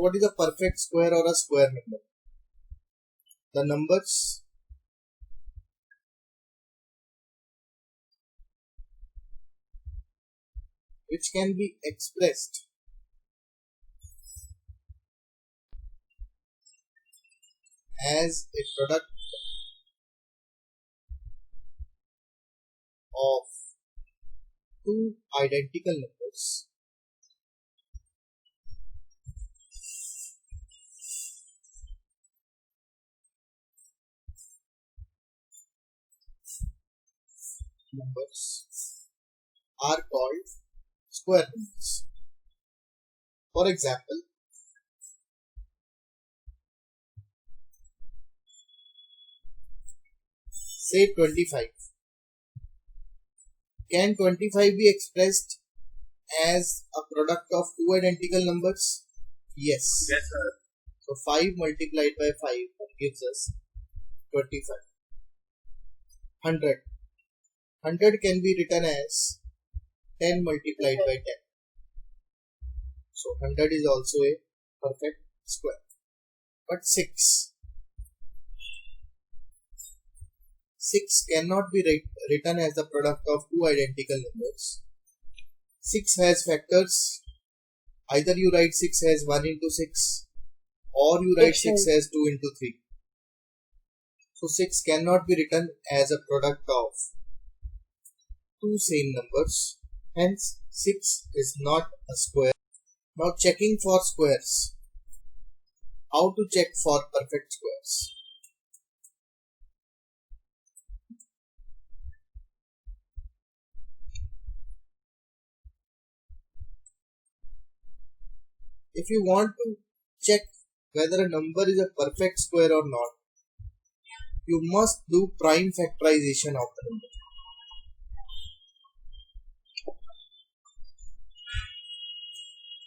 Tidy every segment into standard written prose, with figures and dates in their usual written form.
what is a perfect square or a square number? The numbers which can be expressed as a product of two identical numbers are called square numbers. For example, say 25. Can 25 be expressed as a product of two identical numbers? Yes. Yes, sir. So 5 multiplied by 5 gives us 25. 100. 100 can be written as 10 multiplied by 10. So 100 is also a perfect square. But 6 cannot be written as the product of two identical numbers. 6 has factors. Either you write 6 as 1 into 6 or you write 6 as 2 into 3. So 6 cannot be written as a product of two same numbers. Hence 6 is not a square. Now checking for squares. How to check for perfect squares? If you want to check whether a number is a perfect square or not, you must do prime factorization of the number.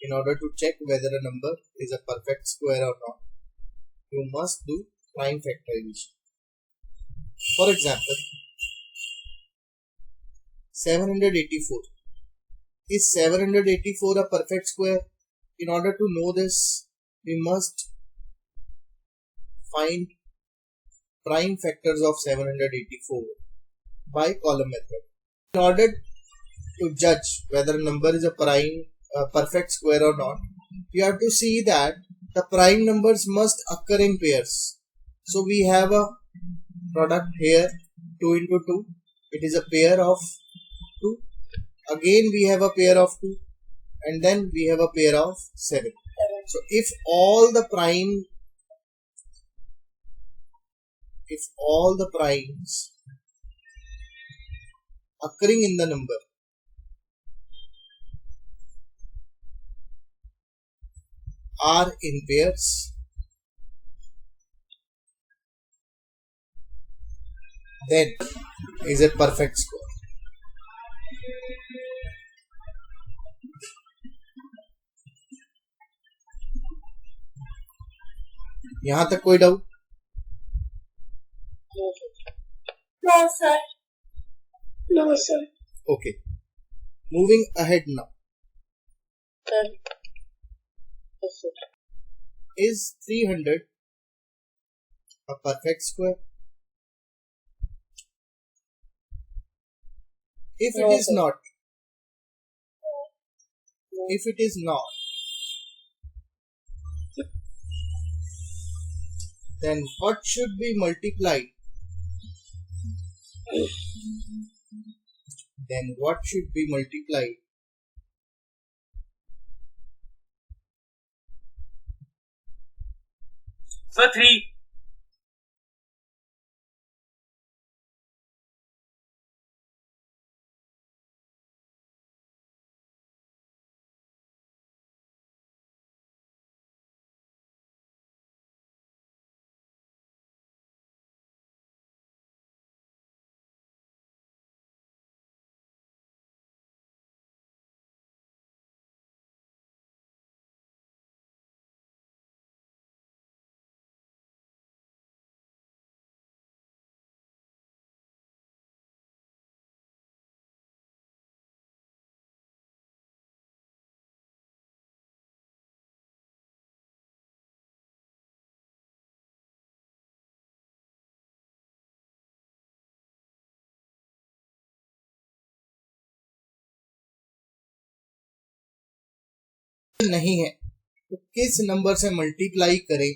In order to check whether a number is a perfect square or not, you must do prime factorization. For example, 784. Is 784 a perfect square? In order to know this, we must find prime factors of 784 by column method. In order to judge whether a number is a perfect square or not, you have to see that the prime numbers must occur in pairs. So we have a product here 2 into 2. It is a pair of 2. Again we have a pair of 2. And then we have a pair of 7. So if all the primes occurring in the number are in pairs, then is a perfect square. यहाँ तक कोई doubt? No, sir. No, sir. Okay. Moving ahead now. Sir. Yes, sir. Is 300 a perfect square? If it is not, then what should be multiplied? Sir, 3. नहीं है तो किस number से multiply करें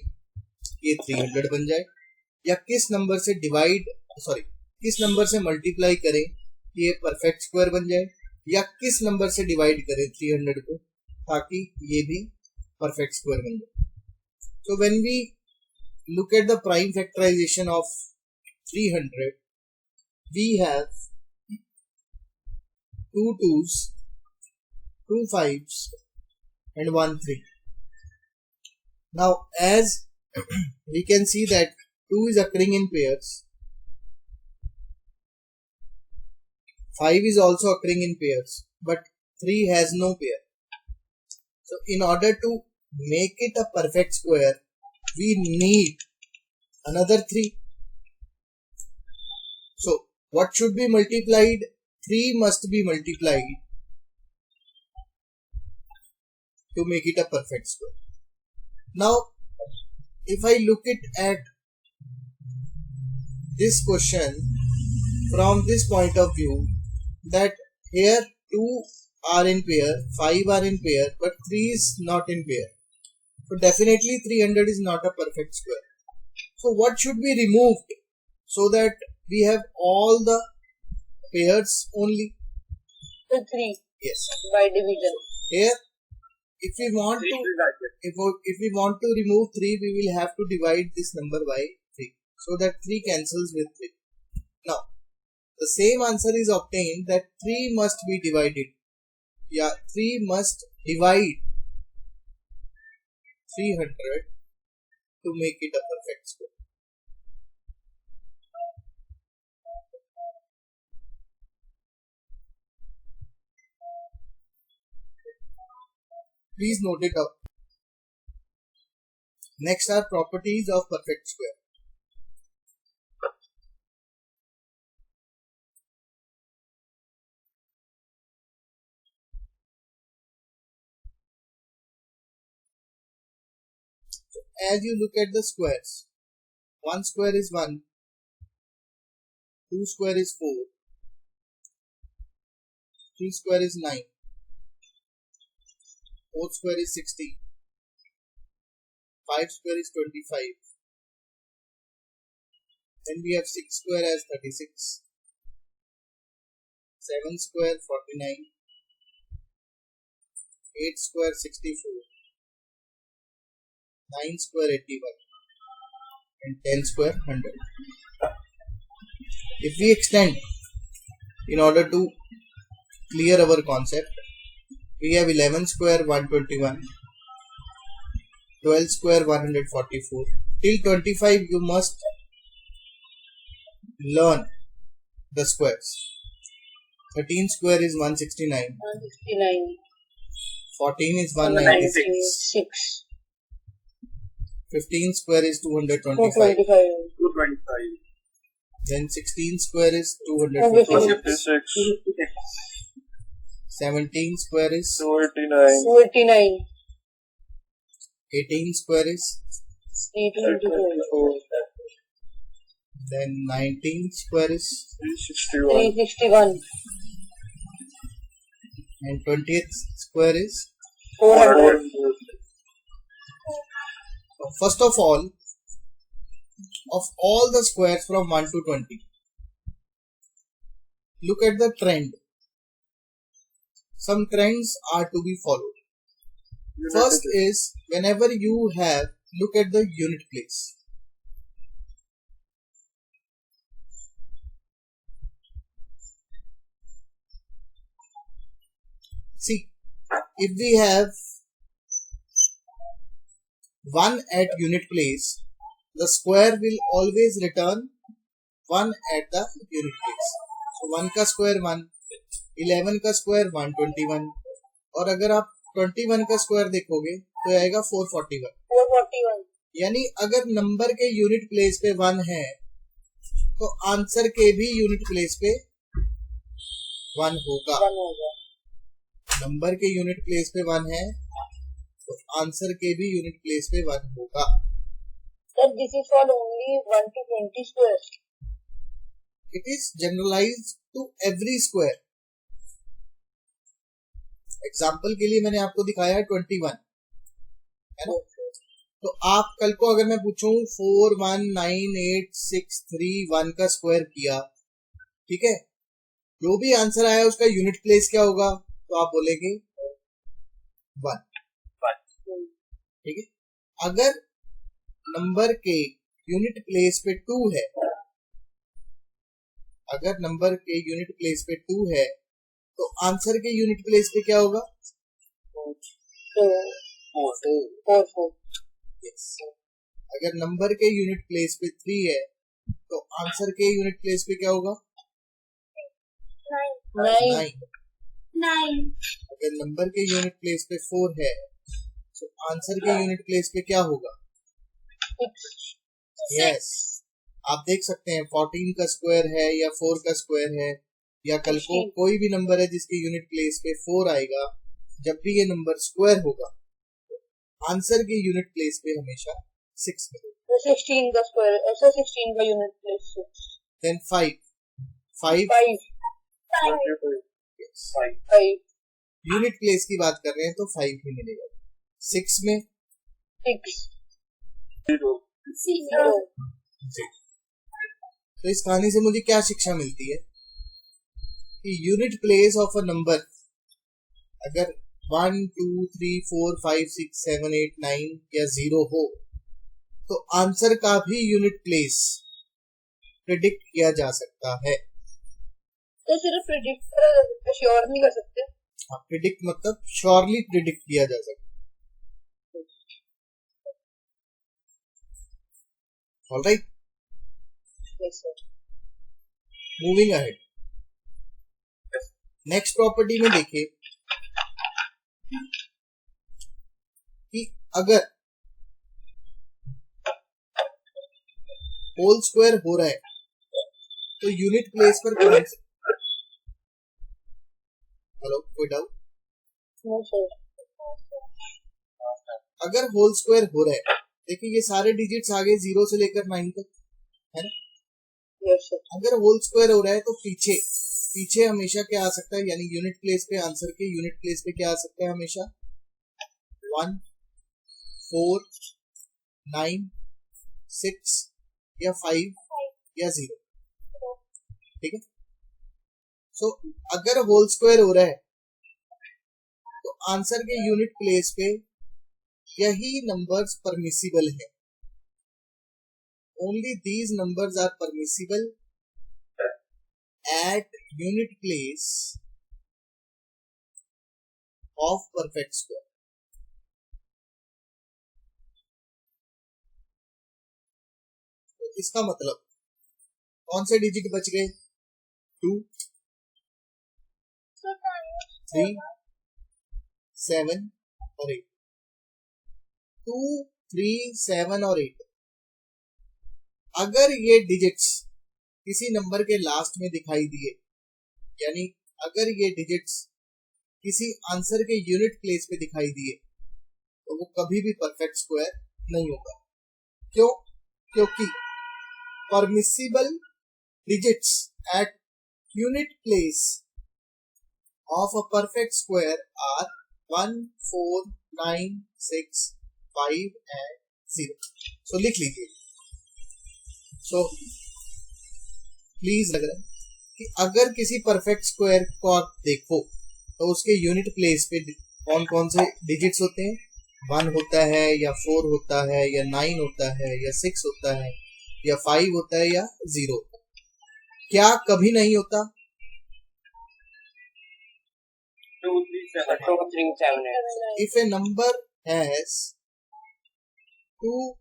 ये 300 बन जाए, या किस नंबर से किस नंबर से मल्टीप्लाई करें कि ये परफेक्ट स्क्वायर बन जाए, या किस नंबर से डिवाइड करें 300 को ताकि ये भी परफेक्ट स्क्वायर बन जाए. So when we look at the prime factorization of 300, we have 2 2s, 2 5s and 1 3. Now as we can see that 2 is occurring in pairs, 5 is also occurring in pairs, but 3 has no pair. So in order to make it a perfect square, we need another 3. So what should be multiplied? 3 must be multiplied to make it a perfect square. Now if I look at this question from this point of view, that here 2 are in pair, 5 are in pair, but 3 is not in pair. So definitely 300 is not a perfect square. So what should be removed so that we have all the pairs only? The 3. Yes. By division. Here, if we want to remove 3, we will have to divide this number by 3, so that 3 cancels with 3. Now the same answer is obtained that 3 must be divided. 3 must divide 300 to make it a perfect square. Please note it up. Next are properties of perfect square. As you look at the squares, 1 square is 1, 2 square is 4, 3 square is 9, 4 square is 16, 5 square is 25, then we have 6 square as 36, 7 square 49, 8 square 64, 9 square 81, and 10 square 100. If we extend in order to clear our concept, we have 11 square 121, 12 square 144. Till 25 you must learn the squares. 13 square is 169, 169. 14 is 196, 6. 15 square is 225, 225. then 16 square is 256, 17 square is 289. 18 square is 324. then 19 square is 361. and 20th square is 400. First of all the squares from 1 to 20, look at the trend. Some trends are to be followed. First is, whenever you have, look at the unit place. See, if we have 1 at unit place, the square will always return 1 at the unit place. So 1 का square 1, 11 का square 121, और अगर आप 21 का square देखोगे तो आएगा 441. 441. यानी अगर नंबर के यूनिट प्लेस पे 1 है तो आंसर के भी यूनिट प्लेस पे 1 होगा. नंबर के यूनिट प्लेस पे 1 है तो आंसर के भी यूनिट प्लेस पे 1 होगा. Sir, this is for only 1 to 20 squares. It is generalized to every square. Example के लिए मैंने आपको दिखाया है 21, है ना। तो आप कल को अगर मैं पूछूं 419861 का स्क्वायर किया, ठीक है, जो भी आंसर आया उसका यूनिट प्लेस क्या होगा, तो आप बोलेंगे 1, ठीक है। अगर नंबर के यूनिट प्लेस पे 2 है, अगर नंबर के यूनिट प्लेस पे 2 है तो आंसर के यूनिट प्लेस पे क्या होगा, 4 yes. अगर नंबर के यूनिट प्लेस पे 3 है तो आंसर के यूनिट प्लेस पे क्या होगा, 9. अगर नंबर के यूनिट प्लेस पे 4 है तो आंसर के यूनिट प्लेस पे क्या होगा, 6 यस। आप देख सकते हैं 14 का स्क्वायर है या 4 का स्क्वायर है, या कल को कोई भी नंबर है जिसके यूनिट प्लेस पे 4 आएगा, जब भी ये नंबर स्क्वायर होगा आंसर के यूनिट प्लेस पे हमेशा 6 मिलेगा। 16 का स्क्वायर, ऐसा 16 का unit place 6। Then 5 unit place की बात कर रहे हैं तो 5 ही मिलेगा। 6 में 0। तो इस कहानी से मुझे क्या शिक्षा मिलती है कि unit place of a number अगर 1 2 3 4 5 6 7 8 9 या 0 हो तो आंसर का भी यूनिट प्लेस प्रिडिक्ट किया जा सकता है। तो सिर्फ प्रिडिक्ट कर सकते, श्योर नहीं कर सकते। प्रिडिक्ट मतलब श्योरली प्रिडिक्ट किया जा सकता है। All right. Yes, sir. Moving ahead. Next property में देखिए कि अगर होल स्क्वायर हो रहा है तो यूनिट प्लेस पर कौन से, हेलो कोई डाउट? No, sir. अगर होल स्क्वायर हो रहा है, देखिए ये सारे डिजिट्स आ गए 0 से लेकर 9 तक, है ना। Yes, sir. अगर होल स्क्वायर हो रहा है तो पीछे हमेशा क्या आ सकता है, यानी यूनिट प्लेस पे, आंसर के यूनिट प्लेस पे क्या आ सकता है हमेशा, 1 4 9 6 या 5 या 0, ठीक है। सो अगर होल स्क्वायर हो रहा है तो आंसर के यूनिट प्लेस पे यही नंबर्स परमिसिबल है, only these numbers are permissible at unit place of perfect square. तो इसका मतलब कौन से डिजिट बच गए, 2 3 7 और 8, 2 3 7 और 8। अगर ये डिजिट्स किसी नंबर के लास्ट में दिखाई दिए, यानी अगर ये डिजिट्स किसी आंसर के यूनिट प्लेस पे दिखाई दिए तो वो कभी भी परफेक्ट स्क्वायर नहीं होगा। क्यों? क्योंकि permissible digits at unit place of a perfect square are 1 4 9 6 5 and 0। So लिख लीजिए। सो प्लीज लग रहा है कि अगर किसी परफेक्ट स्क्वायर को आप देखो तो उसके यूनिट प्लेस पे कौन कौन से डिजिट्स होते हैं, 1 होता है या 4 होता है या 9 होता है या 6 होता है या 5 होता है या 0 होता है। क्या कभी नहीं होता? 2 3 7 If a number has 2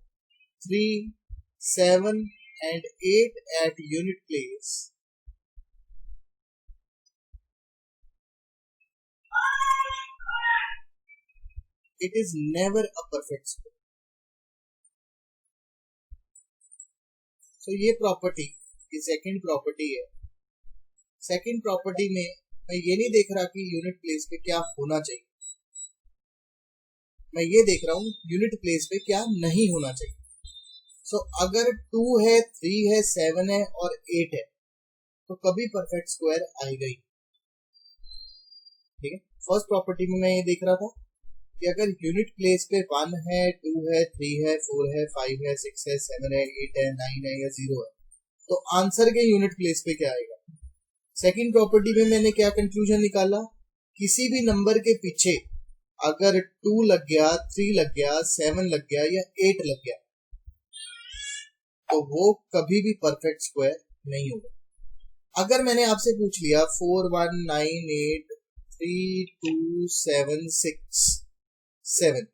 3 7 and 8 at unit place, it is never a perfect square. So ये प्रॉपर्टी, ये सेकंड प्रॉपर्टी है। सेकंड प्रॉपर्टी में मैं ये नहीं देख रहा कि यूनिट प्लेस पे क्या होना चाहिए, मैं ये देख रहा हूँ यूनिट प्लेस पे क्या नहीं होना चाहिए। सो अगर 2 है 3 है 7 है और 8 है तो कभी परफेक्ट स्क्वायर आएगा ही, ठीक है। फर्स्ट प्रॉपर्टी में मैं ये देख रहा था कि अगर यूनिट प्लेस पे 1 है, 2 है, 3 है, 4 है, 5 है, 6 है, 7 है, 8 है, 9 है या 0 है, तो आंसर के यूनिट प्लेस पे क्या आएगा। सेकंड प्रॉपर्टी में मैंने क्या कंक्लूजन निकाला, किसी भी नंबर के पीछे अगर 2 लग गया, 3 लग गया, 7 लग गया या 8 लग गया तो वो कभी भी परफेक्ट स्क्वायर नहीं होगा। अगर मैंने आपसे पूछ लिया 4 1 9 8 3 2 7 6 7,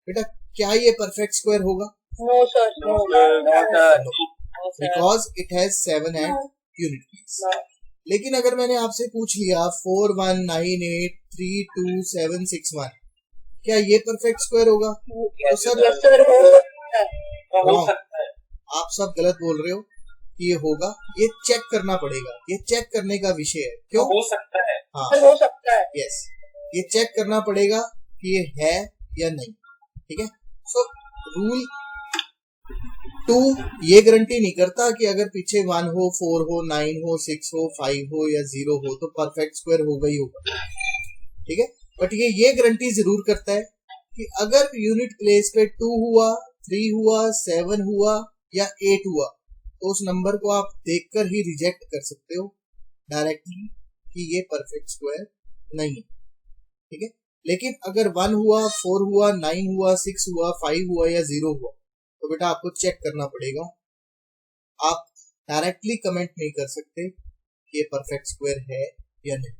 बेटा क्या ये परफेक्ट स्क्वायर होगा? No, sir. No, because it has 7 at unit place. लेकिन अगर मैंने आपसे पूछ लिया 4 1 9 8 3 2 7 6 1, क्या ये परफेक्ट स्क्वायर होगा? तो सर Yes, sir. हो सकता है. आप सब गलत बोल रहे हो कि ये होगा, ये चेक करना पड़ेगा, ये चेक करने का विषय है। क्यों हो सकता है? हाँ Sir, हो सकता है. यस, ये चेक करना पड़ेगा कि ये है या नहीं। ठीक है, सो रूल 2 ये गारंटी नहीं करता कि अगर पीछे 1 हो, 4 हो, 9 हो, 6 हो, 5 हो या 0 हो तो परफेक्ट स्क्वायर होगा ही होगा। ठीक है, बट ये गारंटी जरूर करता है कि अगर यूनिट प्लेस पे 2 हुआ, 3 हुआ, 7 हुआ या 8 हुआ तो उस नंबर को आप देखकर ही रिजेक्ट कर सकते हो डायरेक्टली कि ये परफेक्ट स्क्वायर नहीं है। ठीक है, लेकिन अगर 1 हुआ, 4 हुआ, 9 हुआ, 6 हुआ, 5 हुआ या 0 हुआ तो बेटा आपको चेक करना पड़ेगा। आप डायरेक्टली कमेंट नहीं कर सकते कि ये परफेक्ट स्क्वायर है या नहीं।